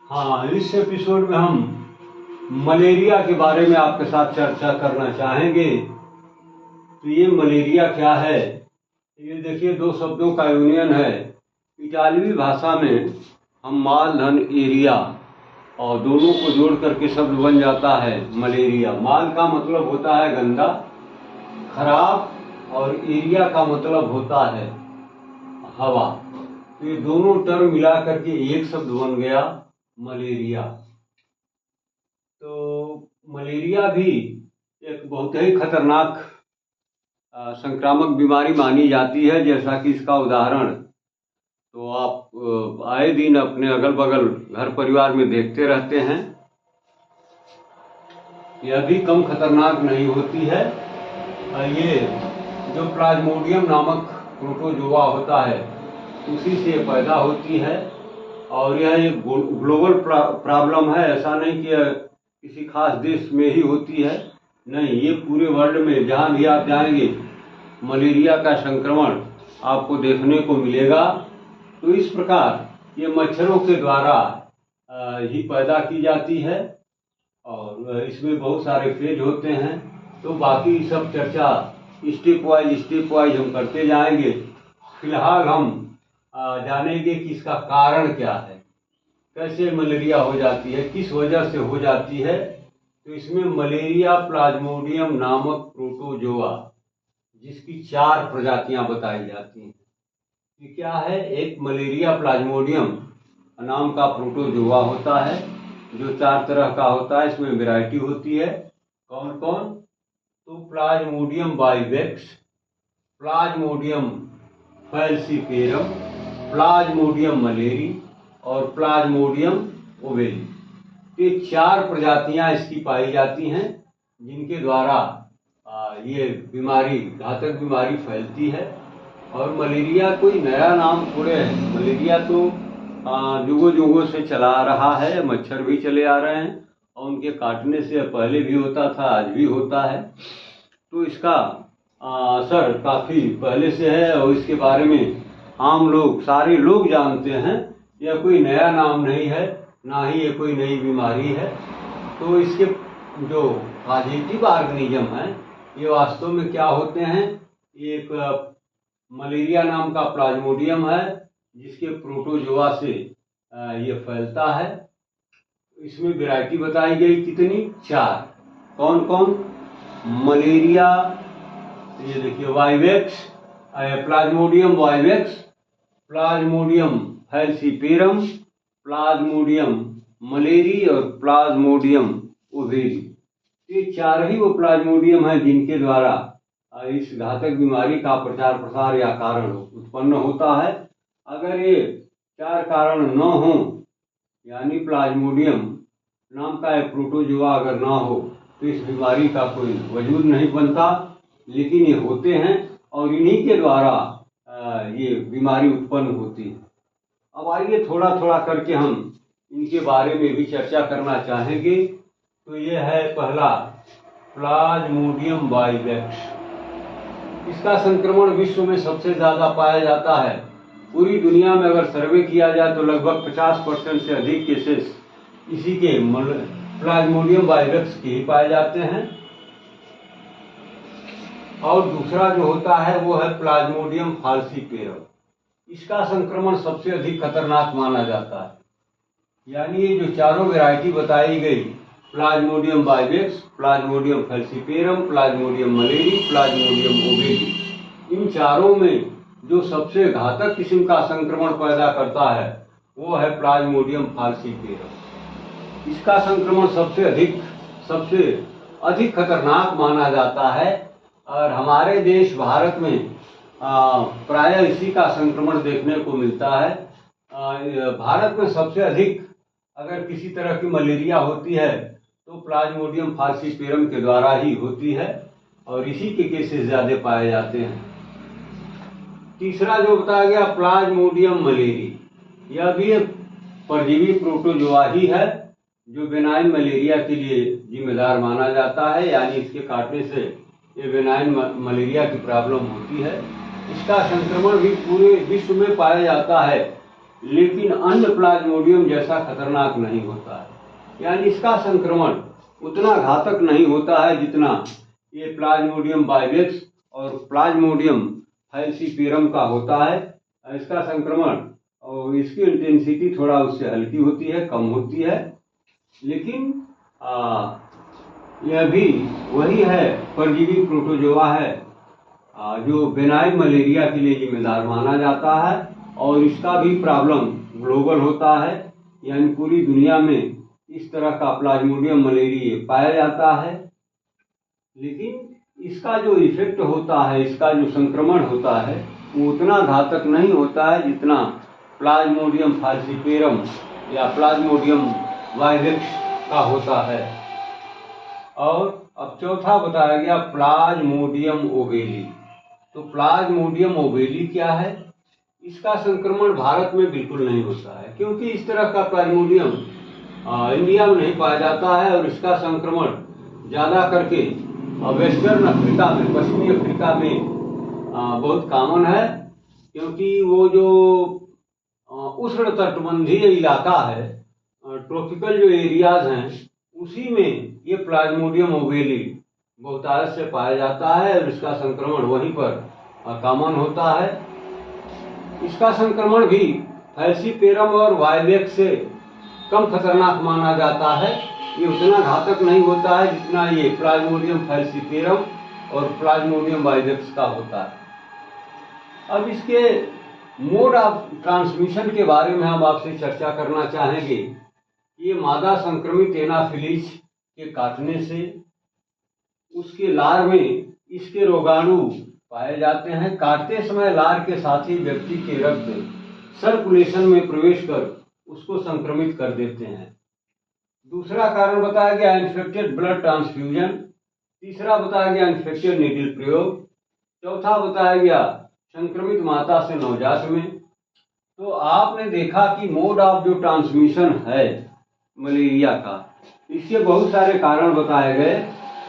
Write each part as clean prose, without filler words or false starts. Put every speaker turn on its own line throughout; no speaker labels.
हाँ, इस एपिसोड में हम मलेरिया के बारे में आपके साथ चर्चा करना चाहेंगे। तो ये मलेरिया क्या है? ये देखिए, दो शब्दों का यूनियन है। इटालवी भाषा में हम माल धन एरिया और दोनों को जोड़ करके शब्द बन जाता है मलेरिया। माल का मतलब होता है गंदा, खराब, और एरिया का मतलब होता है हवा। तो ये दोनों टर्म मिला करके एक शब्द बन गया मलेरिया। तो मलेरिया भी एक बहुत ही खतरनाक संक्रामक बीमारी मानी जाती है। जैसा कि इसका उदाहरण तो आप आए दिन अपने अगल बगल घर परिवार में देखते रहते हैं। यह भी कम खतरनाक नहीं होती है। ये जो प्लाज्मोडियम नामक प्रोटोजोआ होता है उसी से पैदा होती है। और यह एक ग्लोबल प्रॉब्लम है। ऐसा नहीं कि किसी खास देश में ही होती है, नहीं, ये पूरे वर्ल्ड में जहाँ भी आप जाएंगे मलेरिया का संक्रमण आपको देखने को मिलेगा। तो इस प्रकार ये मच्छरों के द्वारा ही पैदा की जाती है और इसमें बहुत सारे फेज होते हैं। तो बाकी सब चर्चा स्टेप वाइज हम करते जाएंगे। फिलहाल हम जानेंगे कि इसका कारण क्या है, कैसे मलेरिया हो जाती है, किस वजह से हो जाती है। तो इसमें मलेरिया प्लाज्मोडियम नामक प्रोटोजोआ, जिसकी 4 प्रजातियां बताई जाती हैं। ये क्या है? एक मलेरिया प्लाज्मोडियम नाम का प्रोटोजोआ होता है जो 4 तरह का होता है। इसमें वैरायटी होती है। कौन कौन? तो Plasmodium vivax, plasmodium falciparum, plasmodium malariae और प्लाज्मोडियम ओवेली। ये 4 प्रजातियां इसकी पाई जाती हैं जिनके द्वारा ये बीमारी, घातक बीमारी फैलती है। और मलेरिया कोई नया नाम थोड़े है। मलेरिया तो जुगों जुगों से चला आ रहा है। मच्छर भी चले आ रहे हैं और उनके काटने से पहले भी होता था, आज भी होता है। तो इसका असर काफ़ी पहले से है और इसके बारे में आम लोग, सारे लोग जानते हैं। यह कोई नया नाम नहीं है, ना ही ये कोई नई बीमारी है। तो इसके जो पॉजिटिव ऑर्गेनिज्म है ये वास्तव में क्या होते हैं? एक मलेरिया नाम का प्लाज्मोडियम है जिसके प्रोटोजोआ से ये फैलता है। इसमें वैरायटी बताई गई कितनी? 4। कौन कौन? मलेरिया, ये देखिए, vivax, plasmodium vivax, plasmodium falciparum, plasmodium malariae और प्लाज्मोडियम ओवेरी। ये 4 ही वो प्लाज्मोडियम हैं जिनके द्वारा इस घातक बीमारी का प्रचार प्रसार या कारण उत्पन्न होता है। अगर ये 4 कारण न हो, यानी प्लाज्मोडियम नाम का एक प्रोटोजोआ अगर ना हो, तो इस बीमारी का कोई वजूद नहीं बनता। लेकिन ये होते हैं और इन्हीं के द्वारा ये बीमारी उत्पन्न होती है। अब आइए थोड़ा थोड़ा करके हम इनके बारे में भी चर्चा करना चाहेंगे। तो ये है पहला, प्लाज्मोडियम बाइवेक्स। इसका संक्रमण विश्व में सबसे ज़्यादा पाया जाता है। पूरी दुनिया में अगर सर्वे किया जाए तो लगभग 50% से अधिक केसेस इसी के प्लाज्मोडियम बाइवेक्स के ही पाए जाते हैं। और दूसरा जो होता है वो है प्लाज्मोडियम फाल्सीपेरम। इसका संक्रमण सबसे अधिक खतरनाक माना जाता है। यानी ये जो चारों वैरायटी बताई गई, plasmodium vivax, plasmodium falciparum, plasmodium malariae, plasmodium ovale, इन चारों में जो सबसे घातक किस्म का संक्रमण पैदा करता है वो है प्लाज्मोडियम फाल्सीपेरम। इसका संक्रमण सबसे अधिक खतरनाक माना जाता है। और हमारे देश भारत में प्रायः इसी का संक्रमण देखने को मिलता है। भारत में सबसे अधिक अगर किसी तरह की मलेरिया होती है तो प्लाज्मोडियम फाल्सीपेरम के द्वारा ही होती है और इसी के केसेस ज़्यादा पाए जाते हैं। तीसरा जो बताया गया, प्लाज्मोडियम मलेरी, यह भी एक परजीवी प्रोटोजोआ ही है जो बेनाइन मलेरिया के लिए जिम्मेदार माना जाता है। यानी इसके काटने से ये बेनाइन मलेरिया की प्रॉब्लम होती है। इसका संक्रमण भी पूरे विश्व में पाया जाता है। लेकिन अन्य प्लाज्मोडियम जैसा खतरनाक नहीं होता है। यानी इसका संक्रमण उतना घातक नहीं होता है जितना ये प्लाज्मोडियम बाइवेक्स और प्लाज्मोडियम फैलसीपियरम का होता है। इसका संक्रमण और इसकी इंटेंसिटी थोड़ा उससे हल्की होती है, कम होती है, लेकिन यह भी वही है, परजीवी प्रोटोजोआ है जो बेनाइन मलेरिया के लिए जिम्मेदार माना जाता है। और इसका भी प्रॉब्लम ग्लोबल होता है, यानी पूरी दुनिया में इस तरह का प्लाज्मोडियम मलेरिया पाया जाता है। लेकिन इसका जो इफेक्ट होता है, इसका जो संक्रमण होता है, वो उतना घातक नहीं होता है जितना प्लाज्मोडियम फाल्सिपेरम या प्लाज्मोडियम वाइवेक्स का होता है। और अब चौथा बताया गया प्लाज्मोडियम ओवेली। तो प्लाज्मोडियम ओवेली क्या है? इसका संक्रमण भारत में बिल्कुल नहीं होता है, क्योंकि इस तरह का प्लाज्मोडियम इंडिया में नहीं पाया जाता है। और इसका संक्रमण ज़्यादा करके वेस्टर्न अफ्रीका में, पश्चिमी अफ्रीका में बहुत कॉमन है, क्योंकि वो जो उष्ण तटबंधीय इलाका है, ट्रॉपिकल जो एरियाज हैं, उसी में ये प्लाज्मोडियम ओवेली बहुतायत से पाया जाता है और इसका संक्रमण वहीं पर कॉमन होता है। इसका संक्रमण भी फैलसीपेरम और वाइवेक्स से कम खतरनाक माना जाता है। ये उतना घातक नहीं होता है जितना ये प्लाज्मोडियम फैलसीपेरम और प्लाज्मोडियम वाइवेक्स का होता है। अब इसके मोड ऑफ ट्रांसमिशन के बारे में हम आपसे चर्चा करना चाहेंगे। ये मादा संक्रमित एनाफिलीज के काटने से उसके लार में इसके रोगाणु पाए जाते हैं। काटते समय लार के साथ ही व्यक्ति के रक्त सर्कुलेशन में प्रवेश कर उसको संक्रमित कर देते हैं। दूसरा कारण बताया गया इन्फेक्टेड ब्लड ट्रांसफ्यूजन। तीसरा बताया गया इन्फेक्टेड नीडल प्रयोग। चौथा बताया गया संक्रमित माता से नवजात में। तो आपने देखा कि मोड ऑफ जो ट्रांसमिशन है मलेरिया का, इसके बहुत सारे कारण बताए गए।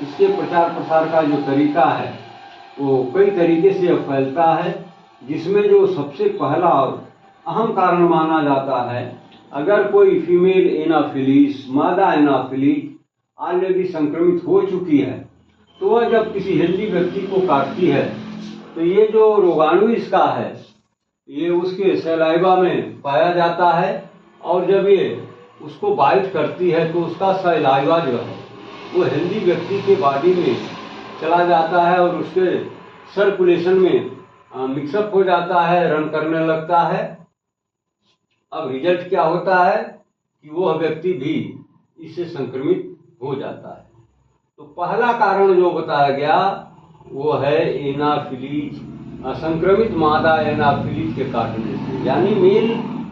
इसके प्रचार प्रसार का जो तरीका है वो कई तरीके से फैलता है, जिसमें जो सबसे पहला और अहम कारण माना जाता है, अगर कोई फीमेल एनाफिलीज, मादा एनाफिलीज ऑलरेडी संक्रमित हो चुकी है, तो वह जब किसी हेल्दी व्यक्ति को काटती है तो ये जो रोगाणु इसका है ये उसके सलाइवा में पाया जाता है। और जब ये उसको बाइट करती है तो उसका सलाइवा जो है वो हेल्दी व्यक्ति के बॉडी में चला जाता है और उसके सर्कुलेशन में मिक्सअप हो जाता है, रन करने लगता है। अब रिजल्ट क्या होता है कि वह व्यक्ति भी इससे संक्रमित हो जाता है। तो पहला कारण जो बताया गया वो है एनाफिलीज, संक्रमित मादा एनाफिलीज के काटने से। यानी मेल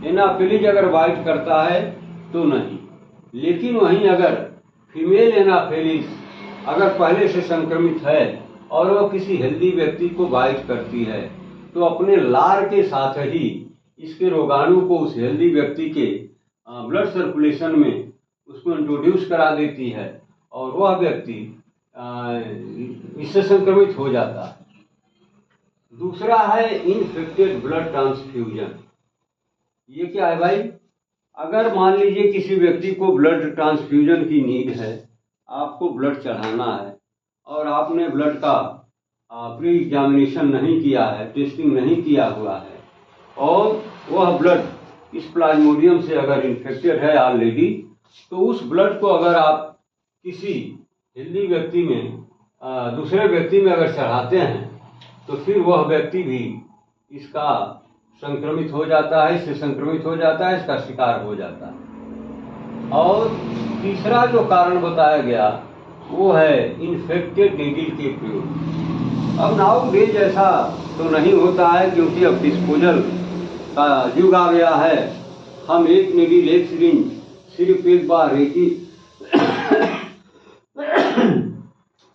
एनाफिलीज अगर बाइट करता है तो नहीं, लेकिन वहीं अगर फीमेल एनाफिलीज अगर पहले से संक्रमित है और वह किसी हेल्दी व्यक्ति को बाइट करती है तो अपने लार के साथ ही इसके रोगाणु को उस हेल्दी व्यक्ति के ब्लड सर्कुलेशन में उसको इंट्रोड्यूस करा देती है और वह व्यक्ति इससे संक्रमित हो जाता है। दूसरा है इन्फेक्टेड ब्लड ट्रांसफ्यूजन। ये क्या है भाई? अगर मान लीजिए किसी व्यक्ति को ब्लड ट्रांसफ्यूजन की नीड है, आपको ब्लड चढ़ाना है और आपने ब्लड का प्री एग्जामिनेशन नहीं किया है, टेस्टिंग नहीं किया हुआ है, और वह ब्लड इस प्लाज्मोडियम से अगर इन्फेक्टेड है ऑलरेडी, तो उस ब्लड को अगर आप किसी हेल्दी व्यक्ति में दूसरे व्यक्ति में अगर चढ़ाते हैं तो फिर वह व्यक्ति भी इसका संक्रमित हो जाता है, इससे संक्रमित हो जाता है, इसका शिकार हो जाता है। और तीसरा जो कारण बताया गया वो है इन्फेक्टेड नीडल के प्रयोग। अब नाउ डेज ऐसा तो नहीं होता है, क्योंकि अब डिस्पोजल का युग आ गया है। हम एक नीडल, एक सिरिंज सिर्फ एक बार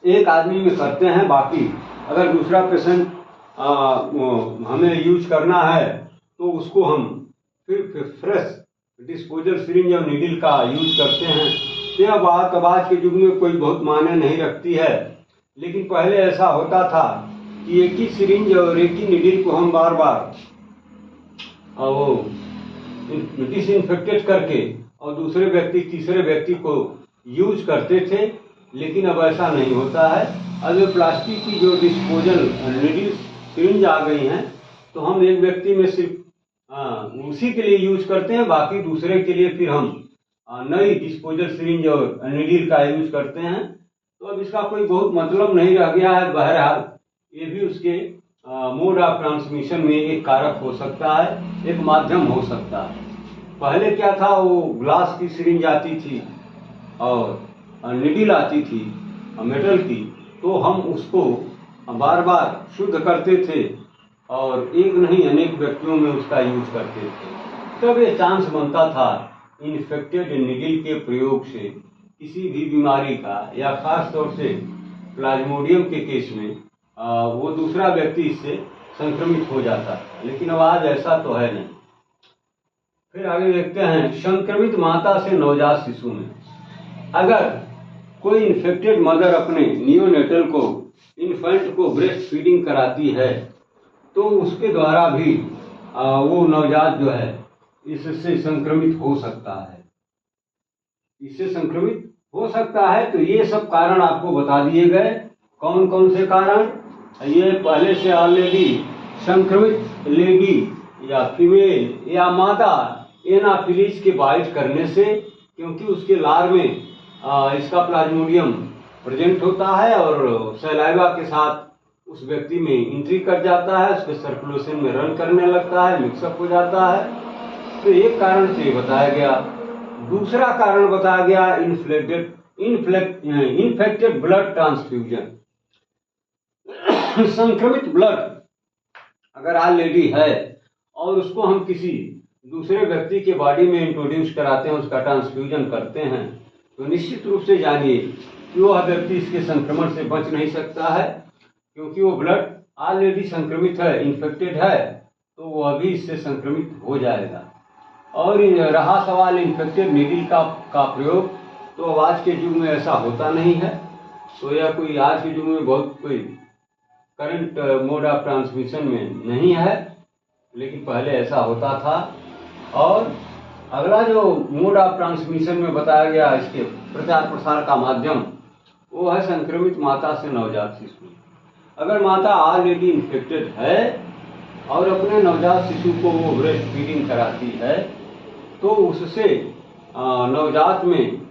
एक आदमी में करते हैं। बाकी अगर दूसरा पेशेंट हमें यूज करना है तो उसको हम फिर फ्रेश डिस्पोजल सिरिंज और नीडल का यूज करते हैं। यह बात अब आज के युग में कोई बहुत मायने नहीं रखती है, लेकिन पहले ऐसा होता था कि एक ही सिरिंज और एक ही नीडल को हम बार बार वो डिसइंफेक्टेड करके और दूसरे व्यक्ति तीसरे व्यक्ति को यूज करते थे, लेकिन अब ऐसा नहीं होता है। अब ये प्लास्टिक की जो डिस्पोजल नीडल सिरिंज आ गई हैं, तो हम एक व्यक्ति में सिर्फ उसी के लिए यूज करते हैं, बाकी दूसरे के लिए फिर हम नई डिस्पोजल सिरिंज और नीडल का यूज करते हैं। तो अब इसका कोई बहुत मतलब नहीं रह गया है। बहरहाल ये भी उसके मोड ऑफ ट्रांसमिशन में एक कारक हो सकता है, एक माध्यम हो सकता है। पहले क्या था, वो ग्लास की सिरिंज आती थी और नीडल आती थी मेटल की, तो हम उसको बार बार शुद्ध करते थे और एक नहीं अनेक व्यक्तियों में उसका यूज करते थे। तब ये चांस बनता था इन्फेक्टेड नीडल के प्रयोग से किसी भी बीमारी का, या खास तौर से प्लाज्मोडियम के केस में वो दूसरा व्यक्ति इससे संक्रमित हो जाता था। लेकिन अब आज ऐसा तो है नहीं। फिर आगे देखते हैं, संक्रमित माता से नवजात शिशु में अगर कोई इन्फेक्टेड मदर अपने नियोनेटल को, इन्फेंट को ब्रेस्ट फीडिंग कराती है, तो उसके द्वारा भी वो नवजात जो है इससे संक्रमित हो सकता है, इससे संक्रमित हो सकता है। तो ये सब कारण आपको बता दिए गए। कौन कौन से कारण? ये पहले से ऑलरेडी संक्रमित लेडी या फीमेल या मादा एनाफिलीज के बाइट करने से, क्योंकि उसके लार में इसका प्लाज्मोडियम प्रेजेंट होता है और सलाइवा के साथ उस व्यक्ति में एंट्री कर जाता है, उसके सर्कुलेशन में रन करने लगता है, मिक्सअप हो जाता है। तो एक कारण से बताया गया। दूसरा कारण बताया गया इन्फेक्टेड ब्लड ट्रांसफ्यूजन। संक्रमित ब्लड अगर ऑलरेडी है और उसको हम किसी दूसरे व्यक्ति के बॉडी में इंट्रोड्यूस कराते हैं, उसका ट्रांसफ्यूजन करते हैं, तो निश्चित रूप से जानिए कि वह व्यक्ति इसके संक्रमण से बच नहीं सकता है, क्योंकि वो ब्लड ऑलरेडी संक्रमित है, इन्फेक्टेड है, तो वह भी इससे संक्रमित हो जाएगा। और रहा सवाल इन्फेक्टेड नीडल का प्रयोग, तो आज के युग में ऐसा होता नहीं है। तो यह कोई आज के युग में बहुत कोई करंट मोड ऑफ ट्रांसमिशन में नहीं है, लेकिन पहले ऐसा होता था। और अगला जो मोड ऑफ ट्रांसमिशन में बताया गया इसके प्रचार प्रसार का माध्यम, वो है संक्रमित माता से नवजात शिशु। अगर माता ऑलरेडी इन्फेक्टेड है और अपने नवजात शिशु को वो ब्रेस्ट फीडिंग कराती है, तो उससे नवजात में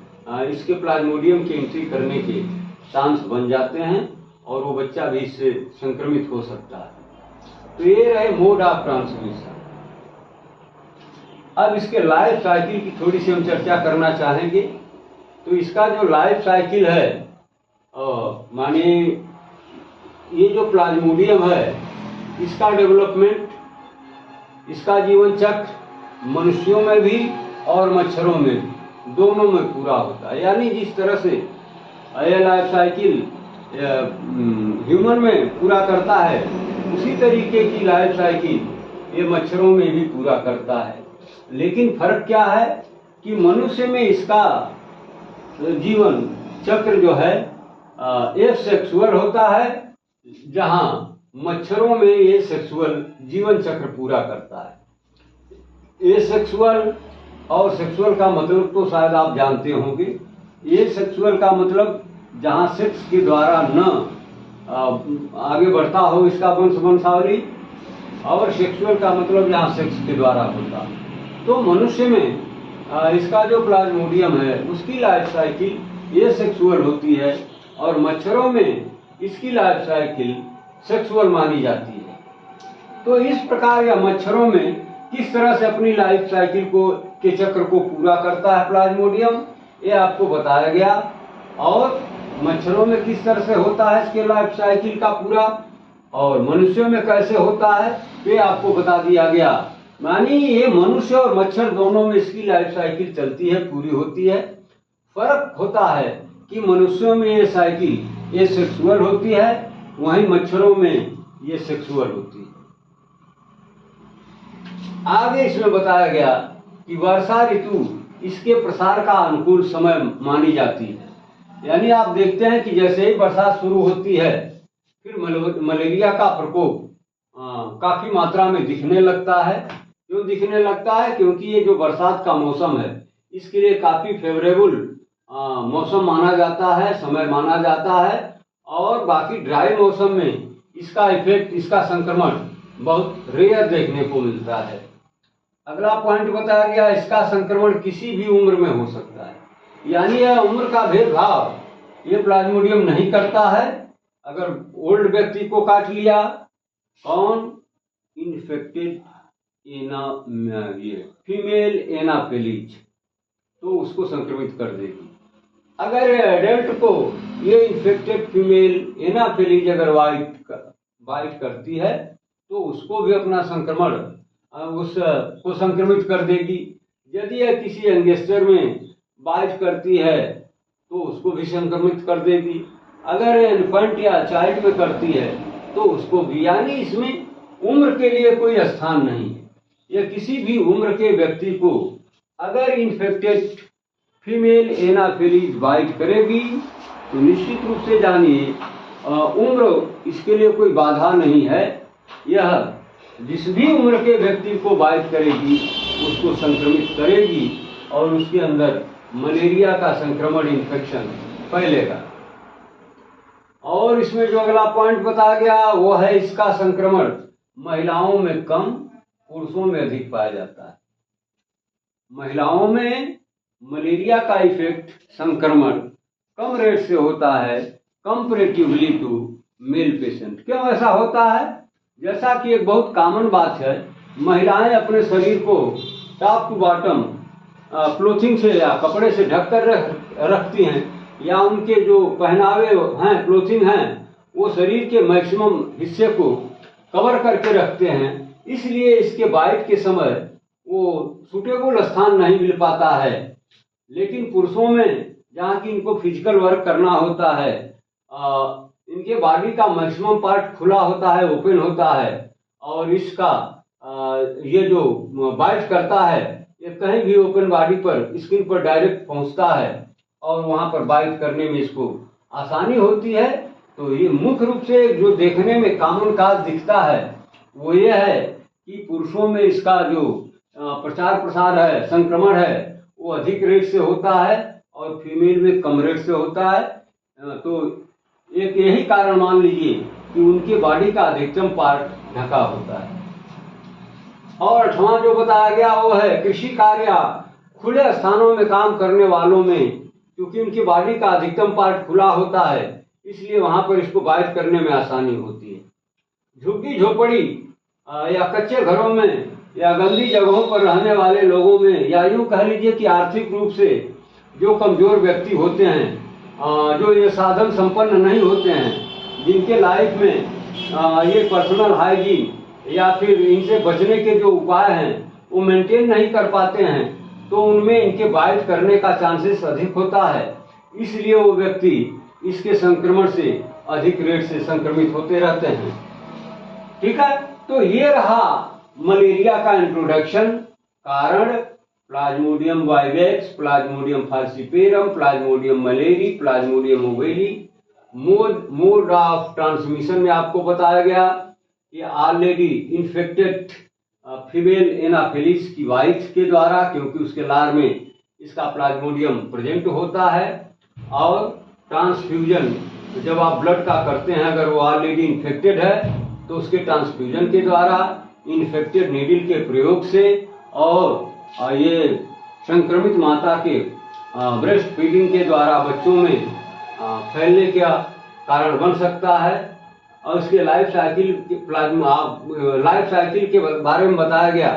इसके प्लाज्मोडियम की एंट्री करने के चांस बन जाते हैं और वो बच्चा भी इससे संक्रमित हो सकता है। तो ये रहे मोड ऑफ ट्रांसमिशन। अब इसके लाइफ साइकिल की थोड़ी सी हम चर्चा करना चाहेंगे। तो इसका जो लाइफ साइकिल है, माने ये जो प्लाज्मोडियम है, इसका डेवलपमेंट, इसका जीवन चक्र मनुष्यों में भी और मच्छरों में भी, दोनों में पूरा होता है। यानी जिस तरह से यह लाइफ साइकिल ह्यूमन में पूरा करता है, उसी तरीके की लाइफ साइकिल ये मच्छरों में भी पूरा करता है। लेकिन फर्क क्या है कि मनुष्य में इसका जीवन चक्र जो है एसेक्सुअल होता है, जहां मच्छरों में ये सेक्सुअल जीवन चक्र पूरा करता है। एसेक्सुअल और सेक्सुअल का मतलब तो शायद आप जानते होंगे। एसेक्सुअल का मतलब जहां सेक्स के द्वारा न आगे बढ़ता हो इसका वंशावली, और सेक्सुअल का मतलब जहां सेक्स के द्वारा होता है। तो मनुष्य में इसका जो प्लाज्मोडियम है उसकी लाइफ साइकिल ये सेक्सुअल होती है, और मच्छरों में इसकी लाइफ साइकिल सेक्सुअल मानी जाती है। तो इस प्रकार या मच्छरों में किस तरह से अपनी लाइफ साइकिल के चक्र को पूरा करता है प्लाज्मोडियम, ये आपको बताया गया। और मच्छरों में किस तरह से होता है इसके लाइफ साइकिल का पूरा, और मनुष्यों में कैसे होता है ये आपको बता दिया गया। मानी ये मनुष्य और मच्छर दोनों में इसकी लाइफ साइकिल चलती है, पूरी होती है। फर्क होता है कि मनुष्यों में ये साइकिल ये सेक्सुअल होती है, वहीं मच्छरों में ये सेक्सुअल होती है। आगे इसमें बताया गया कि वर्षा ऋतु इसके प्रसार का अनुकूल समय मानी जाती है। यानी आप देखते हैं कि जैसे ही बरसात शुरू होती है, फिर मलेरिया का प्रकोप काफी मात्रा में दिखने लगता है। क्यों दिखने लगता है? क्योंकि ये जो बरसात का मौसम है इसके लिए काफ़ी फेवरेबल मौसम माना जाता है, समय माना जाता है। और बाकी ड्राई मौसम में इसका इफेक्ट, इसका संक्रमण बहुत रेयर देखने को मिलता है। अगला पॉइंट बताया गया, इसका संक्रमण किसी भी उम्र में हो सकता है, यानी यह उम्र का भेदभाव ये प्लाज्मोडियम नहीं करता है। अगर ओल्ड व्यक्ति को काट लिया, कौन? इन्फेक्टेड ये फीमेल एनाफिलीज, तो उसको संक्रमित कर देगी। अगर एडल्ट को ये इन्फेक्टेड फीमेल एनाफिलीज अगर बाइट करती है तो उसको भी अपना संक्रमण उसको संक्रमित कर देगी। यदि यह किसी यंगस्टर में बाइट करती है तो उसको भी संक्रमित कर देगी। अगर इन्फेंट या चाइल्ड में करती है तो उसको भी, यानी इसमें उम्र के लिए कोई स्थान नहीं है। यह किसी भी उम्र के व्यक्ति को अगर इन्फेक्टेड फीमेल एनाफिलीज बाइट करेगी तो निश्चित रूप से जानिए उम्र इसके लिए कोई बाधा नहीं है। यह जिस भी उम्र के व्यक्ति को बाइट करेगी उसको संक्रमित करेगी और उसके अंदर मलेरिया का संक्रमण, इन्फेक्शन फैलेगा। और इसमें जो अगला पॉइंट बताया गया वो है, इसका संक्रमण महिलाओं में कम, पुरुषों में अधिक पाया जाता है। महिलाओं में मलेरिया का इफेक्ट, संक्रमण कम रेट से होता है कंपैरेटिवली टू मेल पेशेंट। क्यों ऐसा होता है? जैसा कि एक बहुत कॉमन बात है, महिलाएं अपने शरीर को टॉप टू बॉटम क्लोथिंग से या कपड़े से ढककर रखती हैं, या उनके जो पहनावे हैं, क्लोथिंग हैं, वो शरीर के मैक्सिमम हिस्से को कवर करके रखते हैं। इसलिए इसके बाइट के समय वो सुटेबल स्थान नहीं मिल पाता है। लेकिन पुरुषों में जहाँ की इनको फिजिकल वर्क करना होता है, इनके बॉडी का मैक्सिमम पार्ट खुला होता है, ओपन होता है, और इसका ये जो बाइट करता है ये कहीं भी ओपन बॉडी पर, स्किन पर डायरेक्ट पहुंचता है और वहां पर बाइट करने में इसको आसानी होती है। तो ये मुख्य रूप से जो देखने में कॉमन काज दिखता है वो ये है कि पुरुषों में इसका जो प्रचार प्रसार है, संक्रमण है, वो अधिक रेट से होता है और फीमेल में कम रेट से होता है। तो एक यही कारण मान लीजिए कि उनके बॉडी का अधिकतम पार्ट ढका होता है। और 8वां जो बताया गया वो है, कृषि कार्य या खुले स्थानों में काम करने वालों में, क्योंकि उनकी बॉडी का अधिकतम पार्ट खुला होता है इसलिए वहां पर इसको बाइट करने में आसानी होती है। झुग्गी झोपड़ी या कच्चे घरों में या गंदी जगहों पर रहने वाले लोगों में, या यूं कह लीजिए कि आर्थिक रूप से जो कमजोर व्यक्ति होते हैं, जो ये साधन संपन्न नहीं होते हैं, जिनके लाइफ में ये पर्सनल हाइजीन या फिर इनसे बचने के जो उपाय हैं वो मेंटेन नहीं कर पाते हैं, तो उनमें इनके बाइट करने का चांसेस अधिक होता है। इसलिए वो व्यक्ति इसके संक्रमण से अधिक रेट से संक्रमित होते रहते हैं। ठीक है, तो ये रहा मलेरिया का इंट्रोडक्शन। कारण Plasmodium vivax, Plasmodium falciparum, Plasmodium malariae, plasmodium ओवेली। Mode of transmission में आपको बताया गया कि ऑलरेडी इन्फेक्टेड फीमेल एनाफिलीज की वाइट के द्वारा, क्योंकि उसके लार में इसका प्लाज्मोडियम प्रेजेंट होता है। और ट्रांसफ्यूजन, जब आप ब्लड का करते हैं, अगर वो ऑलरेडी इन्फेक्टेड है तो उसके ट्रांसफ्यूजन के द्वारा, इन्फेक्टेड नीडल के प्रयोग से, और ये संक्रमित माता के ब्रेस्ट फीडिंग के द्वारा बच्चों में फैलने का कारण बन सकता है। और इसके लाइफ साइकिल के बारे में बताया गया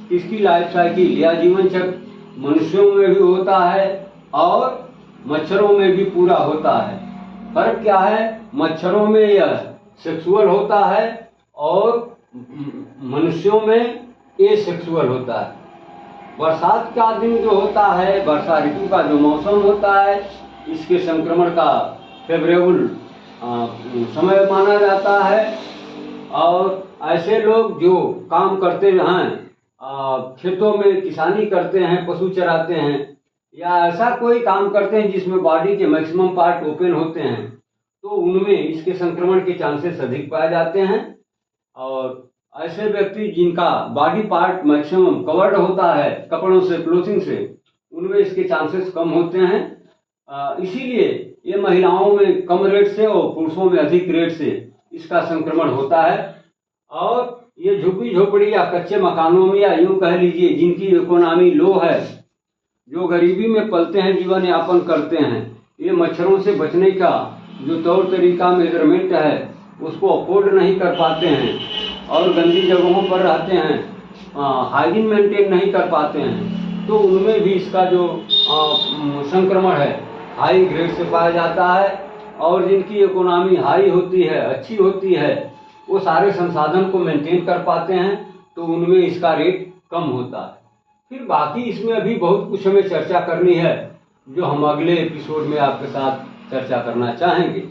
कि इसकी लाइफ साइकिल या जीवन चक्र मनुष्यों में भी होता है और मच्छरों में भी पूरा होता है। फर्क क्या है? मच्छरों में यह सेक्सुअल होता है और मनुष्यों में एसेक्सुअल होता है। बरसात का दिन जो होता है, वर्षा ऋतु का जो मौसम होता है, इसके संक्रमण का फेवरेबल समय माना जाता है। और ऐसे लोग जो काम करते हैं, खेतों में किसानी करते हैं, पशु चराते हैं, या ऐसा कोई काम करते हैं जिसमें बॉडी के मैक्सिमम पार्ट ओपन होते हैं, तो उनमें इसके संक्रमण के चांसेस अधिक पाए जाते हैं। और ऐसे व्यक्ति जिनका बॉडी पार्ट मैक्सिमम कवर्ड होता है कपड़ों से, क्लोथिंग से, उनमें इसके चांसेस कम होते हैं। इसीलिए ये महिलाओं में कम रेट से और पुरुषों में अधिक रेट से इसका संक्रमण होता है। और ये झुग्गी झोपड़ी या कच्चे मकानों में, या यूं कह लीजिए जिनकी इकोनॉमी लो है, जो गरीबी में पलते हैं, जीवन यापन करते हैं, ये मच्छरों से बचने का जो तौर तरीका, मेजरमेंट है, उसको अफोर्ड नहीं कर पाते हैं और गंदी जगहों पर रहते हैं, हाइजीन मेंटेन नहीं कर पाते हैं, तो उनमें भी इसका जो संक्रमण है हाई ग्रेड से पाया जाता है। और जिनकी इकोनॉमी हाई होती है, अच्छी होती है, वो सारे संसाधन को मेंटेन कर पाते हैं, तो उनमें इसका रेट कम होता है। फिर बाकी इसमें अभी बहुत कुछ हमें चर्चा करनी है, जो हम अगले एपिसोड में आपके साथ चर्चा करना चाहेंगे।